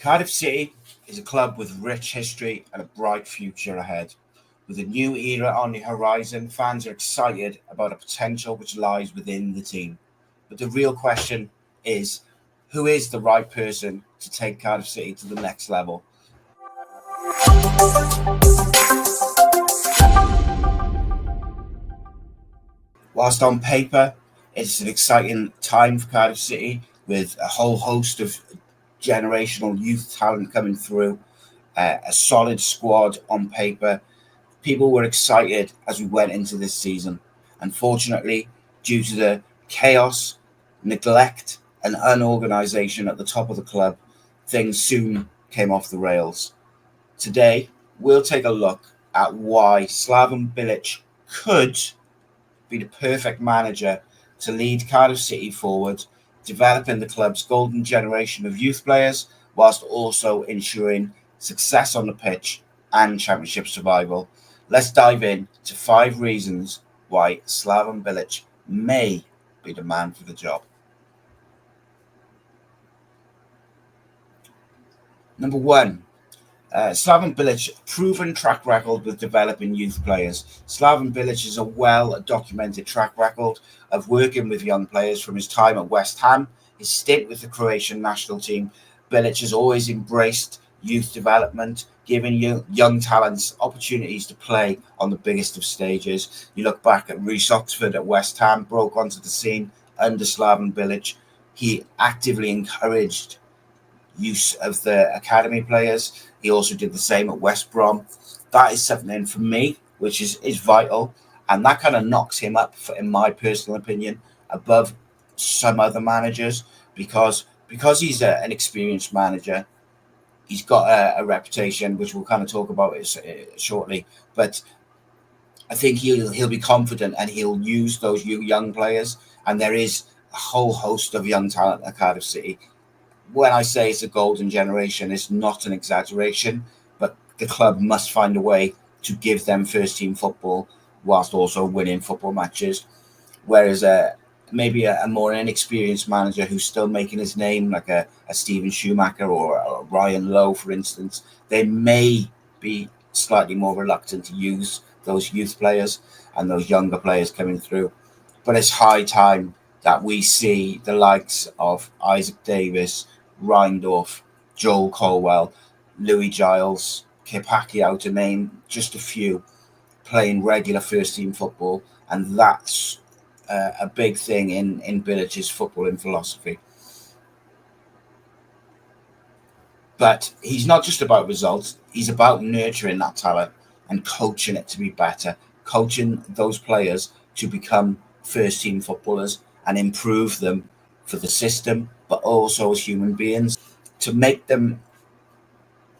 Cardiff City is a club with rich history and a bright future ahead. With a new era on the horizon, fans are excited about the potential which lies within the team. But the real question is, who is the right person to take Cardiff City to the next level? Whilst on paper, it's an exciting time for Cardiff City with a whole host of generational youth talent coming through, a solid squad on paper. People were excited as we went into this season. Unfortunately, due to the chaos, neglect, and unorganisation at the top of the club, things soon came off the rails. Today, we'll take a look at why Slaven Bilic could be the perfect manager to lead Cardiff City forward, developing the club's golden generation of youth players, whilst also ensuring success on the pitch and championship survival. Let's dive in to 5 reasons why Slaven Bilic may be the man for the job. Number 1. Slaven Bilic, proven track record with developing youth players. Slaven Bilic has a well-documented track record of working with young players from his time at West Ham, his stint with the Croatian national team. Bilic has always embraced youth development, giving young talents opportunities to play on the biggest of stages. You look back at Rhys at West Ham, broke onto the scene under Slaven Bilic. He actively encouraged use of the academy players. He also did the same at West Brom. That is something for me which is vital, and that kind of knocks him up, in my personal opinion, above some other managers because he's an experienced manager. He's got a reputation, which we'll kind of talk about shortly, but I think he'll be confident and he'll use those young players, and there is a whole host of young talent at Cardiff City. When I say it's a golden generation, it's not an exaggeration, but the club must find a way to give them first-team football whilst also winning football matches. Whereas maybe a more inexperienced manager who's still making his name, like a Steven Schumacher or a Ryan Lowe, for instance, they may be slightly more reluctant to use those youth players and those younger players coming through. But it's high time that we see the likes of Isaac Davis, Reindorf, Joel Colwell, Louis Giles, Kip Pacquiao, to name just a few, playing regular first-team football, and that's a big thing in Bilic's footballing philosophy. But he's not just about results, he's about nurturing that talent and coaching it to be better, coaching those players to become first-team footballers and improve them for the system, but also as human beings, to make them,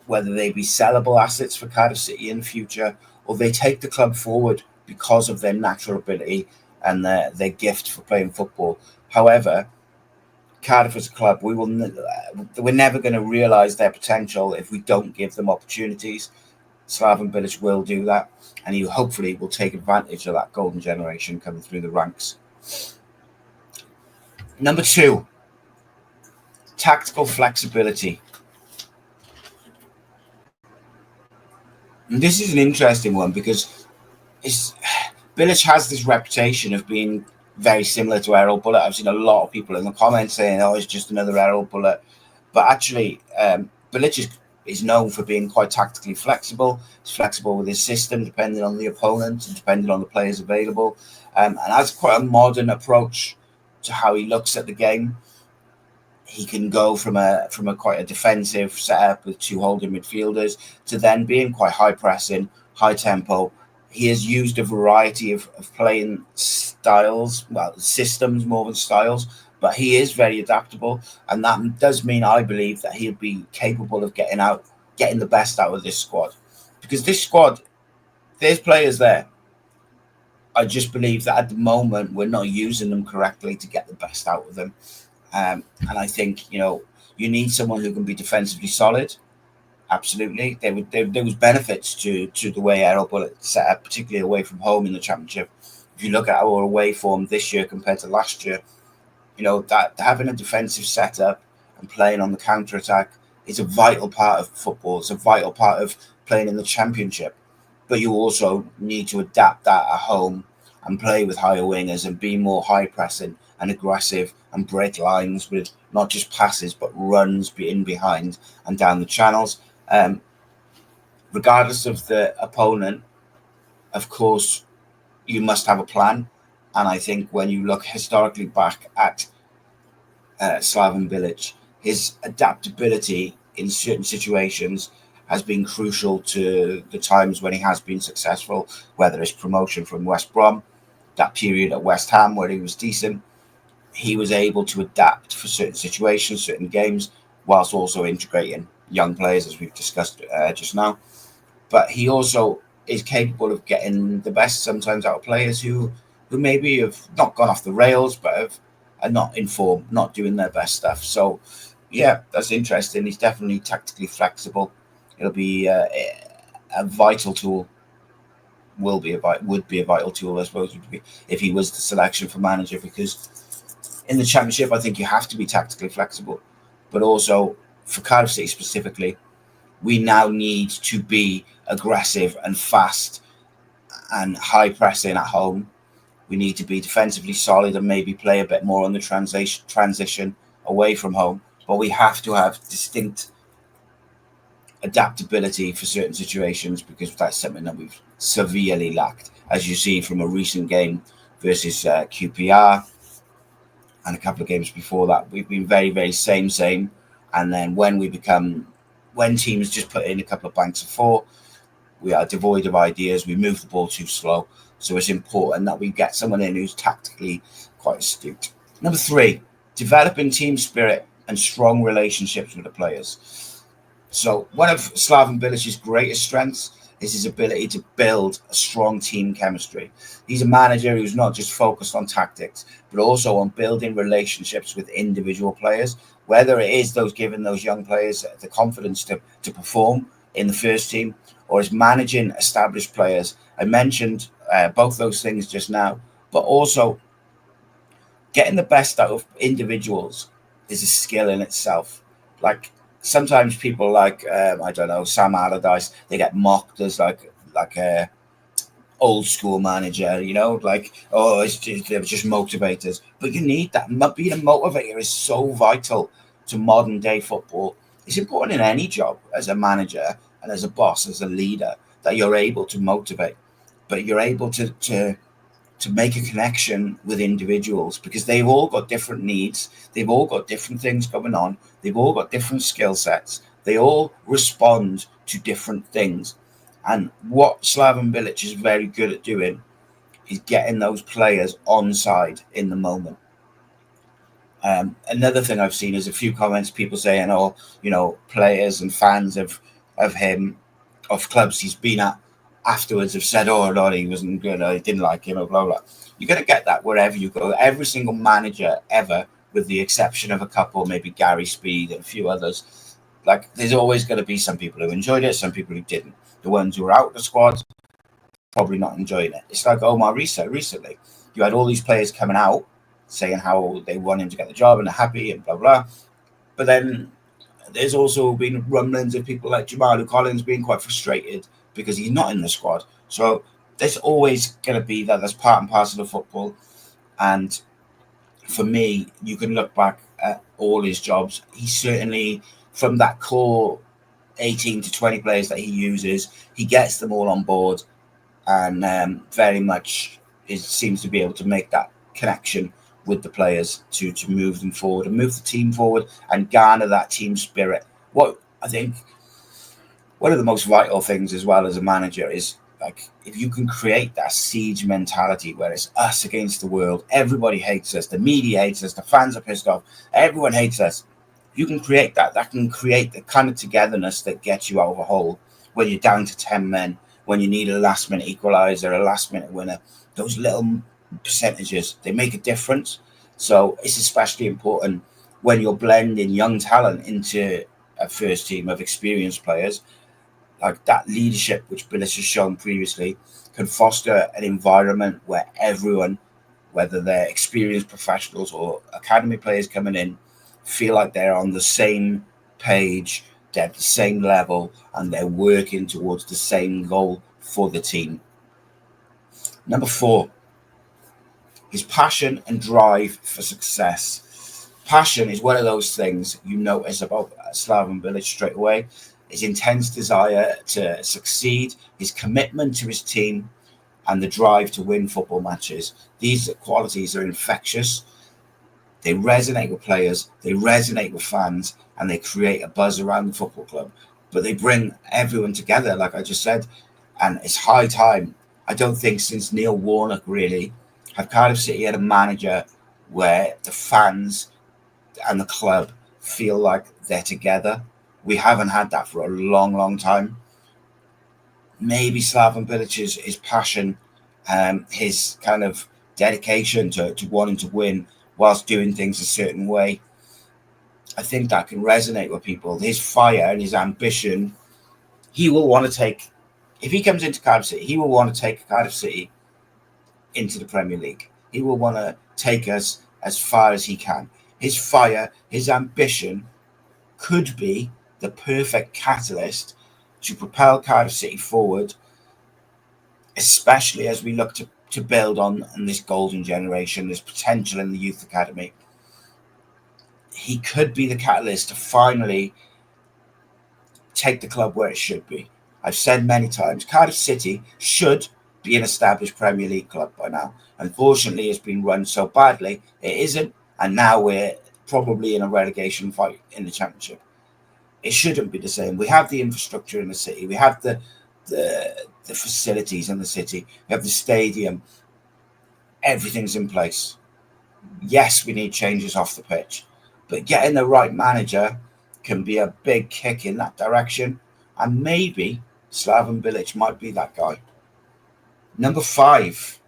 whether they be sellable assets for Cardiff City in the future, or they take the club forward because of their natural ability and their gift for playing football. However, Cardiff as a club, we're never going to realise their potential if we don't give them opportunities. Slaven Bilic will do that, and he hopefully will take advantage of that golden generation coming through the ranks. Number 2, tactical flexibility. And this is an interesting one because Bilic has this reputation of being very similar to Errol Bullitt. I've seen a lot of people in the comments saying, "Oh, it's just another Errol Bullitt," but actually, Bilic is known for being quite tactically flexible. He's flexible with his system, depending on the opponent and depending on the players available, and has quite a modern approach to how he looks at the game. He can go from a quite a defensive setup with 2 holding midfielders to then being quite high pressing, high tempo. He has used a variety of playing styles, systems more than styles, but he is very adaptable, and that does mean, I believe, that he'll be capable of getting the best out of this squad. Because this squad, there's players there. I just believe that at the moment we're not using them correctly to get the best out of them. And I think, you need someone who can be defensively solid. Absolutely. There was benefits to the way Errol Bullitt set up, particularly away from home in the Championship. If you look at our away form this year compared to last year, that having a defensive setup and playing on the counter-attack is a vital part of football. It's a vital part of playing in the Championship. But you also need to adapt that at home and play with higher wingers and be more high pressing and aggressive and break lines with not just passes but runs in behind and down the channels. Regardless of the opponent, of course, you must have a plan. And I think when you look historically back at Slaven Bilic, his adaptability in certain situations has been crucial to the times when he has been successful, whether it's promotion from West Brom, that period at West Ham where he was decent. He was able to adapt for certain situations, certain games, whilst also integrating young players, as we've discussed just now. But he also is capable of getting the best sometimes out of players who maybe have not gone off the rails, but are not in form, not doing their best stuff. So, yeah, that's interesting. He's definitely tactically flexible. It'll be a vital tool. Would be a vital tool, I suppose, if he was the selection for manager. Because in the Championship, I think you have to be tactically flexible, but also for Cardiff City specifically, we now need to be aggressive and fast and high pressing at home. We need to be defensively solid and maybe play a bit more on the transition away from home. But we have to have distinct adaptability for certain situations, because that's something that we've severely lacked, as you see from a recent game versus QPR and a couple of games before that. We've been very, very same. And then when teams just put in a couple of banks of four, we are devoid of ideas. We move the ball too slow. So it's important that we get someone in who's tactically quite astute. Number 3, developing team spirit and strong relationships with the players. So one of Slaven Bilic's greatest strengths is his ability to build a strong team chemistry. He's a manager who's not just focused on tactics, but also on building relationships with individual players, whether it is giving those young players the confidence to perform in the first team, or is managing established players. I mentioned both those things just now, but also getting the best out of individuals is a skill in itself. Like, sometimes people like I don't know, Sam Allardyce, they get mocked as like a old school manager, like, oh, they're just motivators. But you need that. Being a motivator is so vital to modern day football. It's important in any job as a manager and as a boss, as a leader, that you're able to motivate, but you're able to make a connection with individuals, because they've all got different needs. They've all got different things going on. They've all got different skill sets. They all respond to different things. And what Slaven Bilic is very good at doing is getting those players on side in the moment. Another thing I've seen is a few comments, people saying, players and fans of him, of clubs he's been at, afterwards have said, oh, no, he wasn't good, I didn't like him, blah, blah. You're going to get that wherever you go. Every single manager ever, with the exception of a couple, maybe Gary Speed and a few others, like, there's always going to be some people who enjoyed it, some people who didn't. The ones who were out of the squad, probably not enjoying it. It's like Omar Rhys recently. You had all these players coming out saying how they want him to get the job and they're happy and blah, blah. But then there's also been rumblings of people like Jamal Collins being quite frustrated because he's not in the squad. So there's always going to be that. That's part and parcel of football. And for me, you can look back at all his jobs. He certainly, from that core 18 to 20 players that he uses, he gets them all on board, and very much seems to be able to make that connection with the players to move them forward and move the team forward and garner that team spirit. What I think one of the most vital things as well as a manager is, like, if you can create that siege mentality where it's us against the world, everybody hates us, the media hates us, the fans are pissed off, everyone hates us. You can create that can create the kind of togetherness that gets you out of a hole when you're down to 10 men, when you need a last minute equalizer, a last minute winner. Those little percentages, they make a difference. So it's especially important when you're blending young talent into a first team of experienced players. Like, that leadership which Bilic has shown previously can foster an environment where everyone, whether they're experienced professionals or academy players coming in, feel like they're on the same page they're at the same level and they're working towards the same goal for the team. Number 4, his passion and drive for success. Passion is one of those things you notice about Slaven Bilic straight away. His intense desire to succeed, his commitment to his team, and the drive to win football matches. These qualities are infectious. They resonate with players, they resonate with fans, and they create a buzz around the football club. But they bring everyone together, like I just said, and it's high time. I don't think since Neil Warnock, really, have Cardiff City had a manager where the fans and the club feel like they're together. We haven't had that for a long, long time. Maybe Slaven Bilic's his passion, his kind of dedication to wanting to win whilst doing things a certain way, I think that can resonate with people. His fire and his ambition, he will want to take, if he comes into Cardiff City, he will want to take Cardiff City into the Premier League. He will want to take us as far as he can. His fire, his ambition could be the perfect catalyst to propel Cardiff City forward, especially as we look to build on this golden generation, this potential in the youth academy. He could be the catalyst to finally take the club where it should be. I've said many times, Cardiff City should be an established Premier League club by now. Unfortunately, it's been run so badly, it isn't, and now we're probably in a relegation fight in the Championship. It shouldn't be the same. We have the infrastructure in the city. We have the facilities in the city. We have the stadium. Everything's in place. Yes, we need changes off the pitch, but getting the right manager can be a big kick in that direction, and maybe Slaven Bilic might be that guy. Number 5,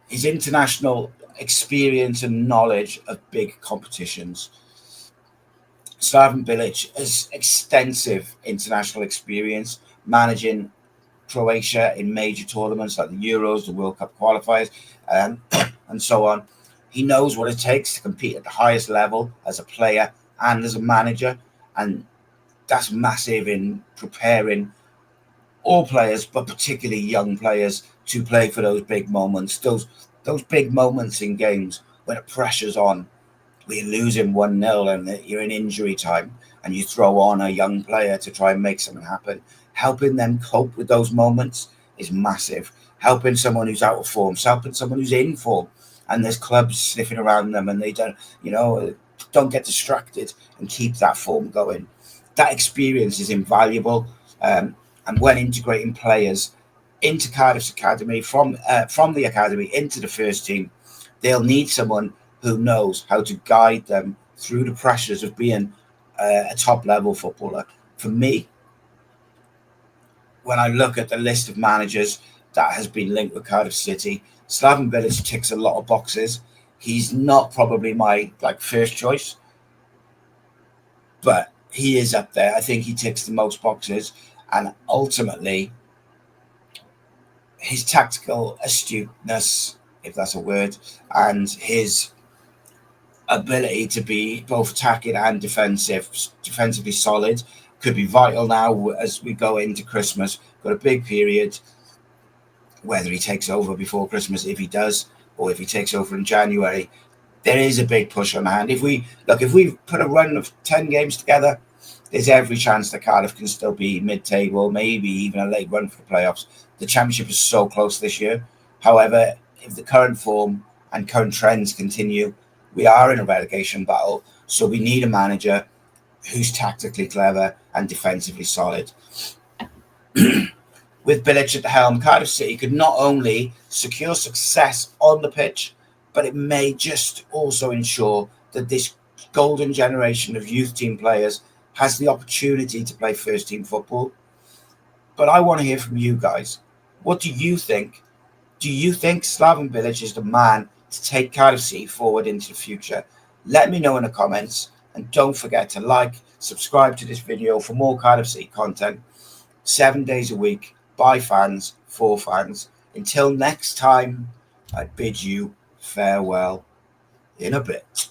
his international experience and knowledge of big competitions. Slaven Bilic has extensive international experience managing Croatia in major tournaments like the Euros, the World Cup qualifiers, and so on. He knows what it takes to compete at the highest level as a player and as a manager, and that's massive in preparing all players, but particularly young players, to play for those big moments, those big moments in games when the pressure's on. We're losing 1-0 and you're in injury time, and you throw on a young player to try and make something happen. Helping them cope with those moments is massive. Helping someone who's out of form, helping someone who's in form, and there's clubs sniffing around them, and they don't get distracted and keep that form going. That experience is invaluable, and when integrating players into Cardiff's academy, from the academy into the first team, they'll need someone who knows how to guide them through the pressures of being a top-level footballer. For me, when I look at the list of managers that has been linked with Cardiff City, Slaven Bilic ticks a lot of boxes. He's not probably my first choice, but he is up there. I think he ticks the most boxes, and ultimately his tactical astuteness, if that's a word, and his ability to be both attacking and defensively solid could be vital now as we go into Christmas. Got a big period, whether he takes over before Christmas, if he does, or if he takes over in January. There is a big push on hand. If we put a run of 10 games together, there's every chance that Cardiff can still be mid-table, maybe even a late run for the playoffs. The Championship is so close this year. However, if the current form and current trends continue, we are in a relegation battle. So we need a manager who's tactically clever and defensively solid. With Bilic at the helm, Cardiff City could not only secure success on the pitch, but it may just also ensure that this golden generation of youth team players has the opportunity to play first team football. But I want to hear from you guys. What do you think? Do you think Slaven Bilic is the man to take Cardiff City forward into the future? Let me know in the comments, and don't forget to subscribe to this video for more Cardiff City content, 7 days a week, by fans, for fans. Until next time, I bid you farewell in a bit.